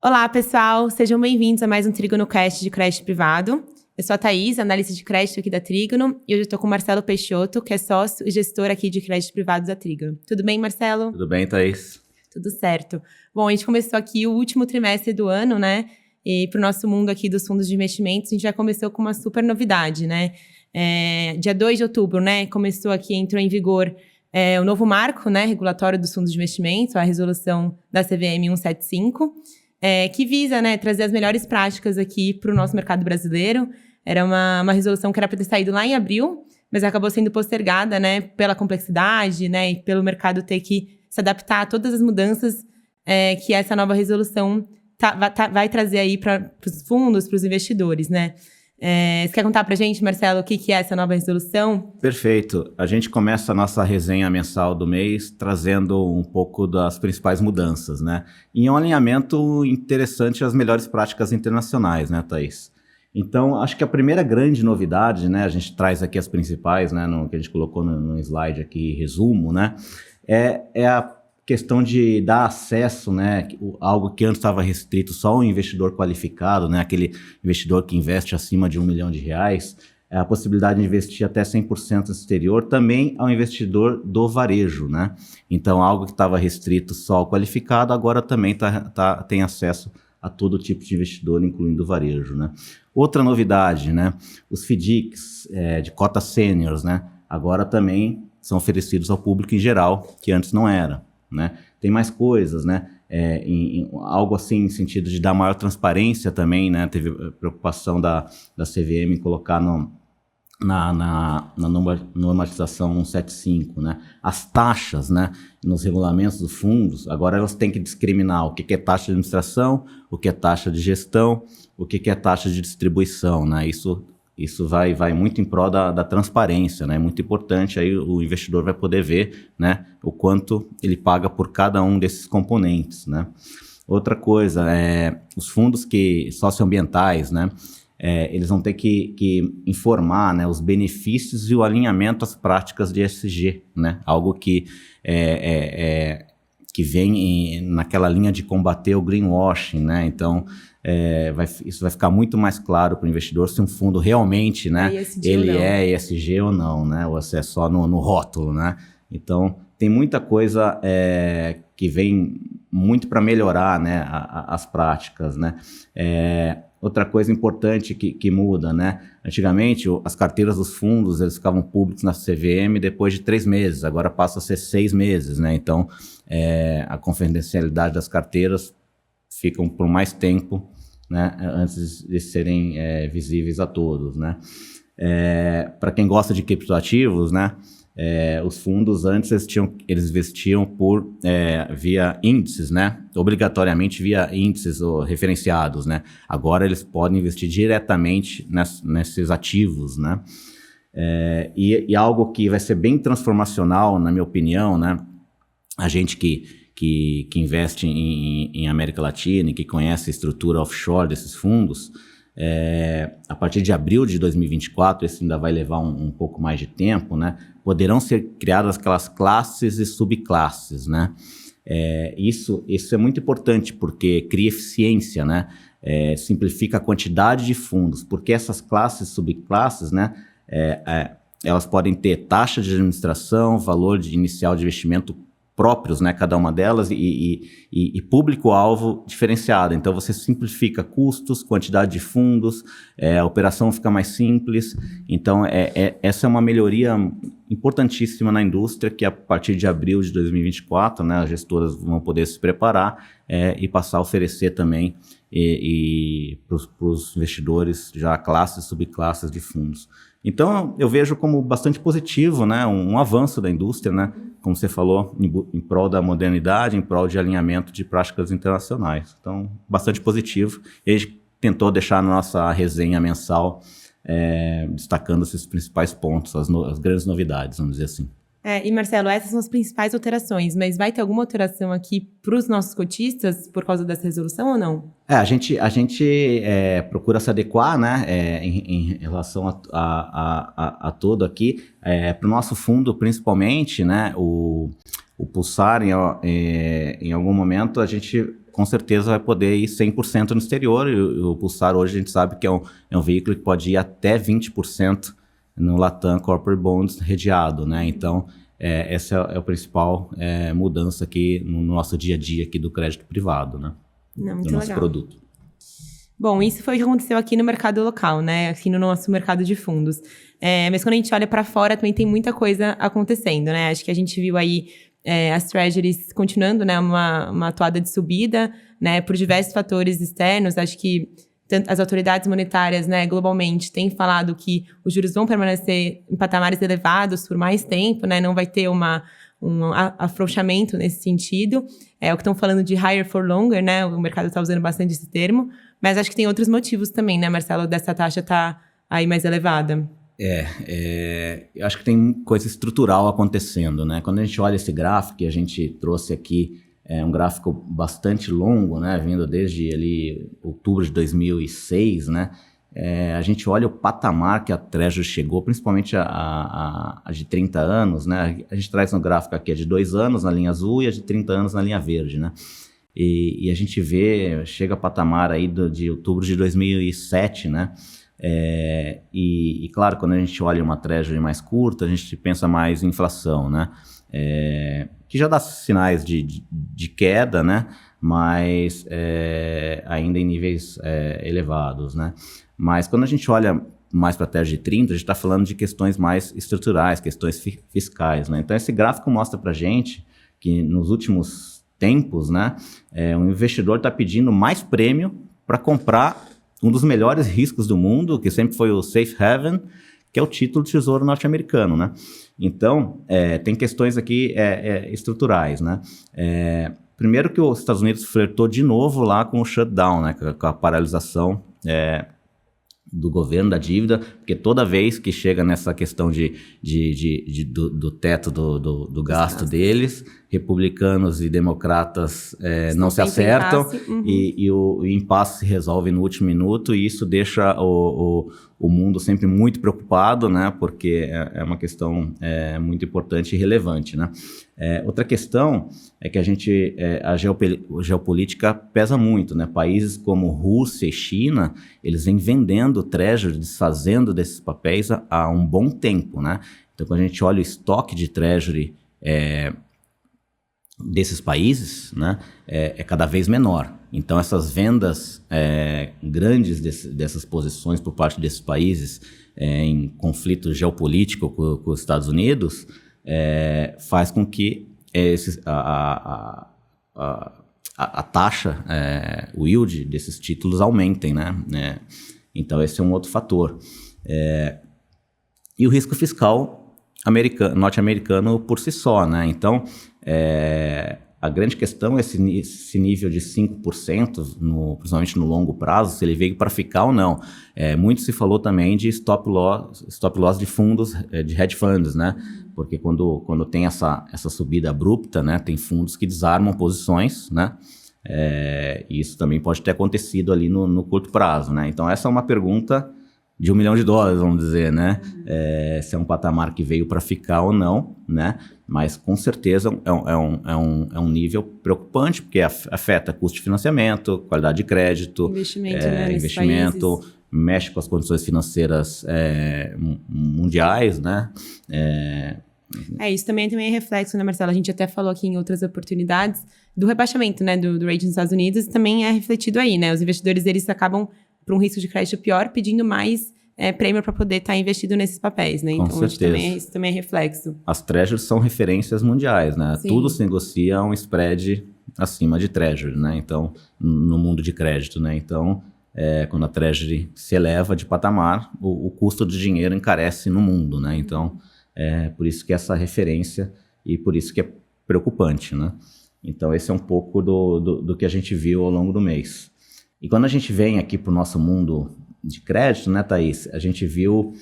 Olá, pessoal! Sejam bem-vindos a mais um Trígono Cast de crédito privado. Eu sou a Thaís, analista de crédito aqui da Trígono, e hoje eu estou com o Marcelo Peixoto, que é sócio e gestor aqui de crédito privado da Trígono. Tudo bem, Marcelo? Tudo bem, Thaís? Tudo certo. Bom, a gente começou aqui o último trimestre do ano, né? E para o nosso mundo aqui dos fundos de investimentos, a gente já começou com uma super novidade, né? Dia 2 de outubro, né? Entrou em vigor o novo marco, né, regulatório dos fundos de investimento, a resolução da CVM 175, que visa, né, trazer as melhores práticas aqui para o nosso mercado brasileiro. Era uma resolução que era para ter saído lá em abril, mas acabou sendo postergada, né, pela complexidade, né, e pelo mercado ter que se adaptar a todas as mudanças que essa nova resolução vai trazer aí para os fundos, para os investidores, né? Você quer contar pra gente, Marcelo, o que é essa nova resolução? Perfeito. A gente começa a nossa resenha mensal do mês trazendo um pouco das principais mudanças, né? Em um alinhamento interessante às melhores práticas internacionais, né, Thaís? Então, acho que a primeira grande novidade, né, a gente traz aqui as principais, né, que a gente colocou no slide aqui, resumo, né, é a questão de dar acesso, né, algo que antes estava restrito só ao investidor qualificado, né, aquele investidor que investe acima de R$1 milhão, a possibilidade de investir até 100% no exterior, também ao investidor do varejo, né? Então, algo que estava restrito só ao qualificado, agora também tem acesso a todo tipo de investidor, incluindo o varejo, né? Outra novidade, né, os FDICs de cotas sêniores, né, agora também são oferecidos ao público em geral, que antes não era. Né? Tem mais coisas, né? Algo assim em sentido de dar maior transparência também, né? Teve preocupação da CVM em colocar na normatização 175, né? As taxas, né, nos regulamentos dos fundos, agora elas têm que discriminar o que é taxa de administração, o que é taxa de gestão, o que é taxa de distribuição, né? Isso vai muito em prol da transparência, né? É muito importante, aí o investidor vai poder ver, né, o quanto ele paga por cada um desses componentes, né? Outra coisa, os fundos socioambientais, né, eles vão ter que informar, né, os benefícios e o alinhamento às práticas de ESG, né? Algo que vem naquela linha de combater o greenwashing, né? Então, isso vai ficar muito mais claro para o investidor se um fundo realmente, né, ele é ESG ou não, né? Ou se é só no rótulo, né? Então, tem muita coisa que vem muito para melhorar, né, as práticas, né? Outra coisa importante que muda, né? Antigamente, as carteiras dos fundos, eles ficavam públicos na CVM depois de 3 meses, agora passa a ser 6 meses, né? Então, a confidencialidade das carteiras ficam por mais tempo, né, antes de serem visíveis a todos, né? Para quem gosta de criptoativos, né, os fundos antes eles investiam via índices, né, obrigatoriamente via índices referenciados, né? Agora eles podem investir diretamente nesses ativos, né? E algo que vai ser bem transformacional, na minha opinião, né? A gente que investe em América Latina e que conhece a estrutura offshore desses fundos, a partir de abril de 2024, isso ainda vai levar um pouco mais de tempo, né? Poderão ser criadas aquelas classes e subclasses, né? Isso é muito importante porque cria eficiência, né? Simplifica a quantidade de fundos, porque essas classes e subclasses, né, elas podem ter taxa de administração, valor inicial de investimento próprios, né, cada uma delas, e público-alvo diferenciado. Então, você simplifica custos, quantidade de fundos, a operação fica mais simples. Então, essa é uma melhoria importantíssima na indústria, que a partir de abril de 2024, né, as gestoras vão poder se preparar e passar a oferecer também para os investidores já classes e subclasses de fundos. Então, eu vejo como bastante positivo, né, um avanço da indústria, né, como você falou, em prol da modernidade, em prol de alinhamento de práticas internacionais. Então, bastante positivo. E a gente tentou deixar na nossa resenha mensal destacando esses principais pontos, as grandes novidades, vamos dizer assim. E Marcelo, essas são as principais alterações, mas vai ter alguma alteração aqui para os nossos cotistas por causa dessa resolução ou não? A gente procura se adequar, né, em relação a tudo aqui. Para o nosso fundo, principalmente, né, O Pulsar, em algum momento, a gente com certeza vai poder ir 100% no exterior, e o Pulsar hoje a gente sabe que é um veículo que pode ir até 20% no Latam Corporate Bonds redeado, né? Então, essa é a principal mudança aqui no nosso dia a dia aqui do crédito privado, né? Não, muito do nosso legal. produto. Bom, isso foi o que aconteceu aqui no mercado local, né? Aqui no nosso mercado de fundos. Mas quando a gente olha para fora, também tem muita coisa acontecendo, né? Acho que a gente viu aí as treasuries continuando, né? Uma toada de subida, né? Por diversos fatores externos. Acho que as autoridades monetárias, né, globalmente, têm falado que os juros vão permanecer em patamares elevados por mais tempo, né? Não vai ter um afrouxamento nesse sentido. É o que estão falando de higher for longer, né? O mercado está usando bastante esse termo. Mas acho que tem outros motivos também, né, Marcelo, dessa taxa estar aí mais elevada. Eu acho que tem coisa estrutural acontecendo, né? Quando a gente olha esse gráfico, que a gente trouxe aqui um gráfico bastante longo, né? Vindo desde ali outubro de 2006, né? A gente olha o patamar que a Treasury chegou, principalmente a de 30 anos, né? A gente traz no gráfico aqui a de 2 anos na linha azul e a de 30 anos na linha verde, né? E a gente chega a patamar aí de outubro de 2007, né? E claro, quando a gente olha uma Treasury mais curta, a gente pensa mais em inflação, né? Que já dá sinais de queda, né? Mas ainda em níveis elevados, né? Mas quando a gente olha mais para a Treasury de 30, a gente está falando de questões mais estruturais, questões fiscais, né? Então esse gráfico mostra para a gente que nos últimos tempos, né, um investidor está pedindo mais prêmio para comprar um dos melhores riscos do mundo, que sempre foi o safe haven, que é o título de tesouro norte-americano, né? Então, tem questões aqui estruturais, né? Primeiro que os Estados Unidos flertou de novo lá com o shutdown, né, com a paralisação do governo, da dívida, porque toda vez que chega nessa questão do teto do gasto deles, republicanos e democratas não se acertam, e o impasse se resolve no último minuto, e isso deixa o mundo sempre muito preocupado, né, porque é uma questão muito importante e relevante, né. Outra questão é que a geopolítica pesa muito, né? Países como Rússia e China, eles vêm vendendo treasury, desfazendo desses papéis há um bom tempo, né? Então, quando a gente olha o estoque de treasury desses países, né, é cada vez menor. Então, essas vendas grandes dessas posições por parte desses países em conflito geopolítico com os Estados Unidos faz com que a taxa, o yield desses títulos aumentem, né? Então, esse é um outro fator. E o risco fiscal norte-americano por si só, né? Então, a grande questão é esse nível de 5%, principalmente no longo prazo, se ele veio para ficar ou não. Muito se falou também de stop loss de fundos, de hedge funds, né? Porque quando tem essa subida abrupta, né, tem fundos que desarmam posições, né? E isso também pode ter acontecido ali no curto prazo, né? Então, essa é uma pergunta de $1 milhão, vamos dizer, né? Se é um patamar que veio para ficar ou não, né? Mas com certeza é um nível preocupante, porque afeta custo de financiamento, qualidade de crédito, investimento, mexe com as condições financeiras mundiais, né? Isso também é reflexo, né, Marcelo? A gente até falou aqui em outras oportunidades do rebaixamento, né, do rating dos Estados Unidos, também é refletido aí, né? Os investidores, eles acabam, por um risco de crédito pior, pedindo mais prêmio para poder estar investido nesses papéis, né? Com então, certeza. Isso também é reflexo. As treasuries são referências mundiais, né? Sim. Tudo se negocia a um spread acima de treasury, né? Então, no mundo de crédito, né? Então, quando a treasury se eleva de patamar, o custo de dinheiro encarece no mundo, né? Então, por isso que essa referência e por isso que é preocupante, né? Então, esse é um pouco do que a gente viu ao longo do mês. E quando a gente vem aqui para o nosso mundo de crédito, né, Thaís? A gente viu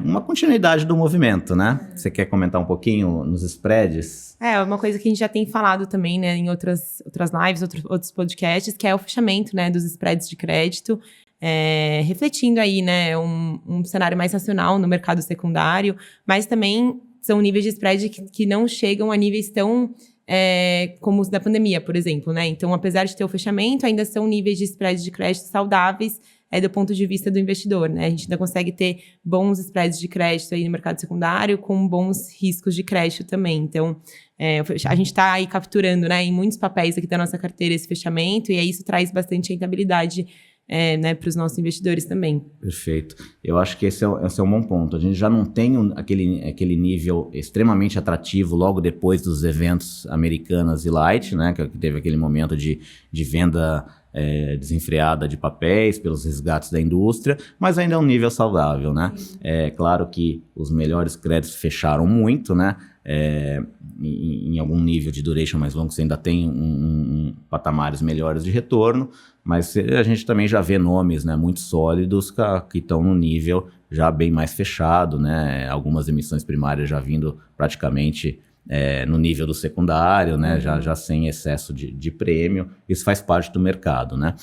uma continuidade do movimento, né? Você quer comentar um pouquinho nos spreads? Uma coisa que a gente já tem falado também, né, em outras lives, outros podcasts, que é o fechamento, né, dos spreads de crédito, refletindo aí, né, um cenário mais racional no mercado secundário, mas também são níveis de spread que não chegam a níveis tão como os da pandemia, por exemplo, né? Então, apesar de ter o fechamento, ainda são níveis de spread de crédito saudáveis do ponto de vista do investidor, né? A gente ainda consegue ter bons spreads de crédito aí no mercado secundário com bons riscos de crédito também. Então, a gente está aí capturando, né, em muitos papéis aqui da nossa carteira esse fechamento, e aí isso traz bastante rentabilidade né, para os nossos investidores também. Perfeito. Eu acho que esse é um bom ponto. A gente já não tem aquele nível extremamente atrativo logo depois dos eventos Americanas e Light, né, que teve aquele momento de venda desenfreada de papéis pelos resgates da indústria, mas ainda é um nível saudável, né? É claro que os melhores créditos fecharam muito, né? Em algum nível de duration mais longo, você ainda tem patamares melhores de retorno, mas a gente também já vê nomes, né, muito sólidos que estão no nível já bem mais fechado, né? Algumas emissões primárias já vindo praticamente no nível do secundário, né? Já sem excesso de prêmio. Isso faz parte do mercado, né?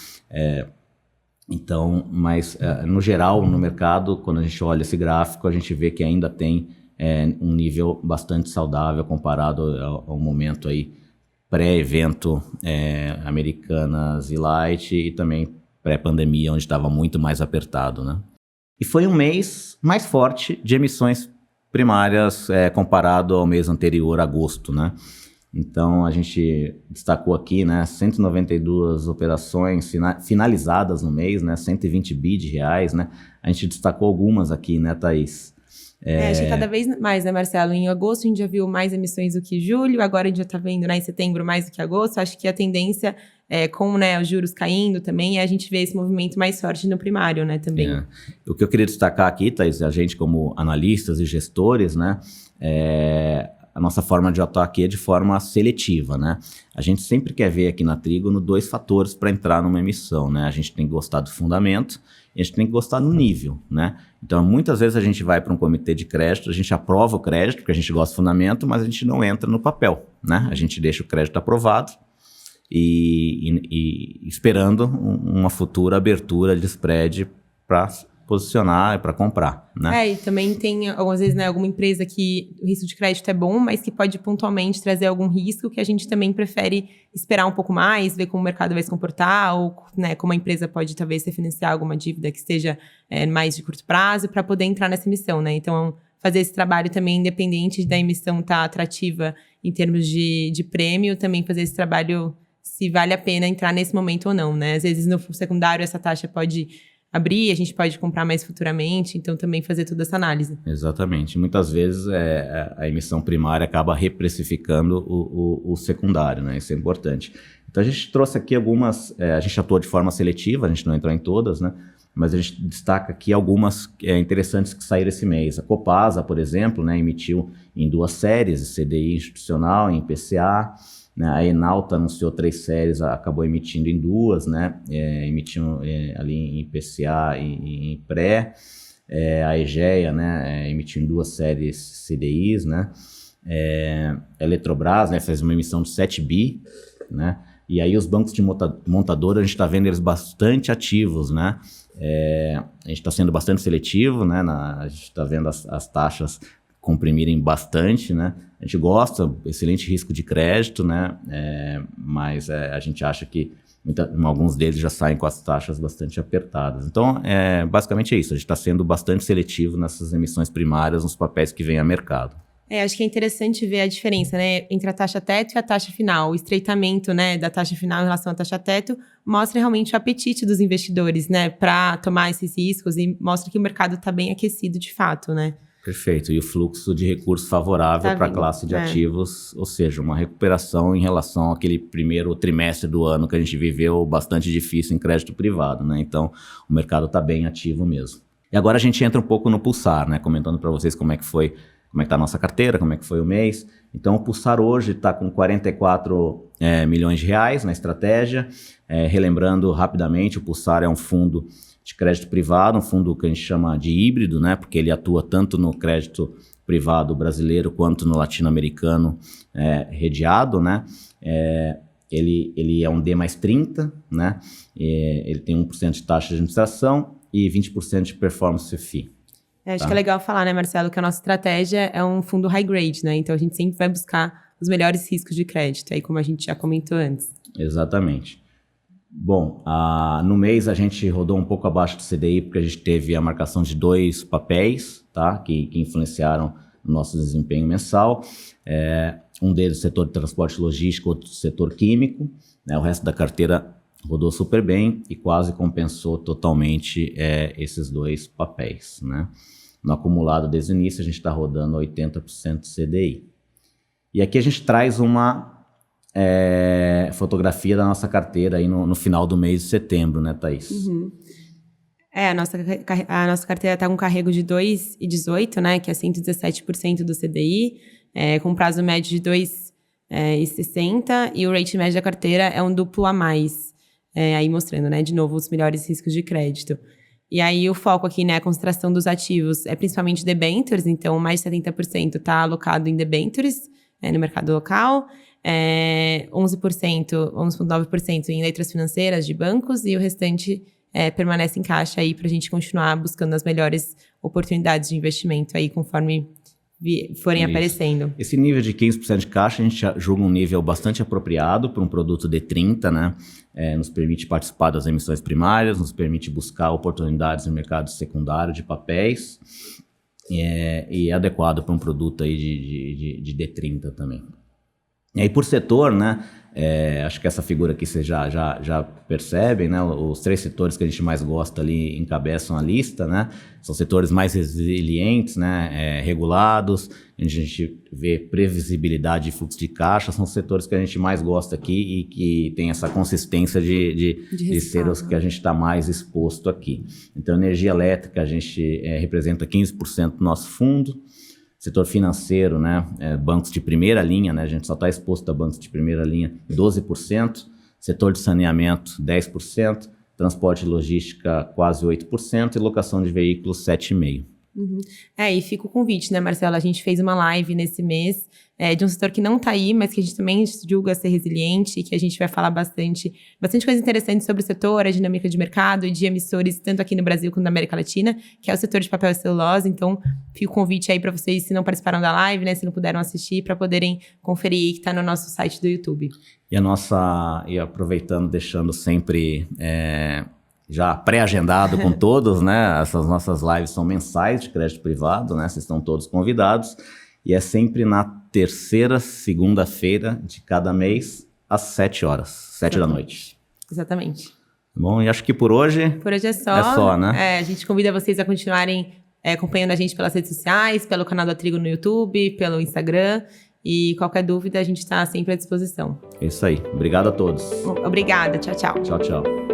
Então, mas no geral, no mercado, quando a gente olha esse gráfico, a gente vê que ainda tem um nível bastante saudável comparado ao momento aí pré-evento Americanas e Light, e também pré-pandemia, onde estava muito mais apertado, né? E foi um mês mais forte de emissões primárias comparado ao mês anterior, agosto, né? Então, a gente destacou aqui, né, 192 operações finalizadas no mês, né, 120 bi de reais, né? A gente destacou algumas aqui, né, Thaís? Acho que cada vez mais, né, Marcelo? Em agosto a gente já viu mais emissões do que julho, agora a gente já está vendo, né, em setembro mais do que agosto. Acho que a tendência, com, né, os juros caindo também, a gente vê esse movimento mais forte no primário, né, também. O que eu queria destacar aqui, Thaís, a gente como analistas e gestores, né, a nossa forma de atuar aqui é de forma seletiva, né? A gente sempre quer ver aqui na Trígono 2 fatores para entrar numa emissão, né? A gente tem que gostar do fundamento e a gente tem que gostar do nível, né? Então, muitas vezes a gente vai para um comitê de crédito, a gente aprova o crédito, porque a gente gosta do fundamento, mas a gente não entra no papel, né? A gente deixa o crédito aprovado e esperando uma futura abertura de spread para posicionar e para comprar, né? E também tem, às vezes, né, alguma empresa que o risco de crédito é bom, mas que pode pontualmente trazer algum risco que a gente também prefere esperar um pouco mais, ver como o mercado vai se comportar, ou, né, como a empresa pode talvez refinanciar alguma dívida que esteja mais de curto prazo para poder entrar nessa emissão, né? Então, fazer esse trabalho também, independente da emissão estar atrativa em termos de prêmio, também fazer esse trabalho se vale a pena entrar nesse momento ou não, né? Às vezes, no secundário, essa taxa pode abrir, a gente pode comprar mais futuramente, então também fazer toda essa análise. Exatamente. Muitas vezes a emissão primária acaba reprecificando o secundário, né? Isso é importante. Então a gente trouxe aqui algumas, a gente atuou de forma seletiva, a gente não entrou em todas, né? Mas a gente destaca aqui algumas interessantes que saíram esse mês. A Copasa, por exemplo, né, emitiu em 2 séries, CDI institucional, em PCA. A Enalta anunciou 3 séries, acabou emitindo em 2, né? Emitiu ali em PCA e em pré. A Egea, né, emitiu em 2 séries CDIs, né? A Eletrobras, né, fez uma emissão de 7 bi, né? E aí os bancos de montadora, a gente está vendo eles bastante ativos, né? A gente está sendo bastante seletivo, né? A gente está vendo as taxas comprimirem bastante, né? A gente gosta, excelente risco de crédito, né? Mas a gente acha que alguns deles já saem com as taxas bastante apertadas. Então, basicamente é isso. A gente está sendo bastante seletivo nessas emissões primárias, nos papéis que vêm a mercado. Acho que é interessante ver a diferença, né, entre a taxa teto e a taxa final. O estreitamento, né, da taxa final em relação à taxa teto mostra realmente o apetite dos investidores, né, para tomar esses riscos e mostra que o mercado está bem aquecido de fato, né? Perfeito. E o fluxo de recursos favorável para a classe de ativos, ou seja, uma recuperação em relação àquele primeiro trimestre do ano que a gente viveu bastante difícil em crédito privado, né? Então, o mercado está bem ativo mesmo. E agora a gente entra um pouco no Pulsar, né? Comentando para vocês como é que está a nossa carteira, como é que foi o mês. Então, o Pulsar hoje está com 44 milhões de reais na estratégia. Relembrando rapidamente, o Pulsar é um fundo de crédito privado, um fundo que a gente chama de híbrido, né? Porque ele atua tanto no crédito privado brasileiro quanto no latino-americano redeado, né? Ele é um D mais 30, né? Ele tem 1% de taxa de administração e 20% de performance fee. Acho que é legal falar, né, Marcelo, que a nossa estratégia é um fundo high grade, né? Então a gente sempre vai buscar os melhores riscos de crédito, aí como a gente já comentou antes. Exatamente. Bom, no mês a gente rodou um pouco abaixo do CDI, porque a gente teve a marcação de 2 papéis, tá? Que influenciaram o nosso desempenho mensal. Um deles, setor de transporte e logística, outro setor químico, né? O resto da carteira rodou super bem e quase compensou totalmente esses 2 papéis, né? No acumulado desde o início, a gente está rodando 80% CDI. E aqui a gente traz uma fotografia da nossa carteira aí no final do mês de setembro, né, Thaís? Uhum. A nossa carteira está com um carrego de 2,18, né, que é 117% do CDI, com prazo médio de 2,60, e o rate médio da carteira é um duplo a mais, aí mostrando, né, de novo, os melhores riscos de crédito. E aí o foco aqui, né, a concentração dos ativos é principalmente debentures, então mais de 70% está alocado em debentures no mercado local, 11,9% em letras financeiras de bancos e o restante permanece em caixa aí para a gente continuar buscando as melhores oportunidades de investimento aí conforme forem aparecendo. Esse nível de 15% de caixa a gente julga um nível bastante apropriado para um produto D30, né? Nos permite participar das emissões primárias, nos permite buscar oportunidades no mercado secundário de papéis e é adequado para um produto aí de D30 também. E aí por setor, né, acho que essa figura aqui vocês já percebem, né, os 3 setores que a gente mais gosta ali encabeçam a lista, né, são setores mais resilientes, né, regulados, onde a gente vê previsibilidade de fluxo de caixa, são os setores que a gente mais gosta aqui e que tem essa consistência de ser os que a gente está mais exposto aqui. Então, energia elétrica a gente representa 15% do nosso fundo. Setor financeiro, né, bancos de primeira linha, né, a gente só está exposto a bancos de primeira linha, 12%. Setor de saneamento, 10%. Transporte e logística, quase 8%. E locação de veículos, 7,5%. Uhum. E fica o convite, né, Marcelo? A gente fez uma live nesse mês de um setor que não está aí, mas que a gente também julga ser resiliente e que a gente vai falar bastante coisa interessante sobre o setor, a dinâmica de mercado e de emissores, tanto aqui no Brasil quanto na América Latina, que é o setor de papel e celulose. Então, fica o convite aí para vocês, se não participaram da live, né, se não puderam assistir, para poderem conferir que está no nosso site do YouTube. E aproveitando, deixando sempre já pré-agendado com todos, né? Essas nossas lives são mensais de crédito privado, né? Vocês estão todos convidados. E é sempre na terceira segunda-feira de cada mês, às 7 horas, 7 da noite. Exatamente. Bom, e acho que por hoje... Por hoje é só. É só, né? A gente convida vocês a continuarem acompanhando a gente pelas redes sociais, pelo canal da Trigo no YouTube, pelo Instagram. E qualquer dúvida, a gente está sempre à disposição. É isso aí. Obrigado a todos. Obrigada. Tchau, tchau. Tchau, tchau.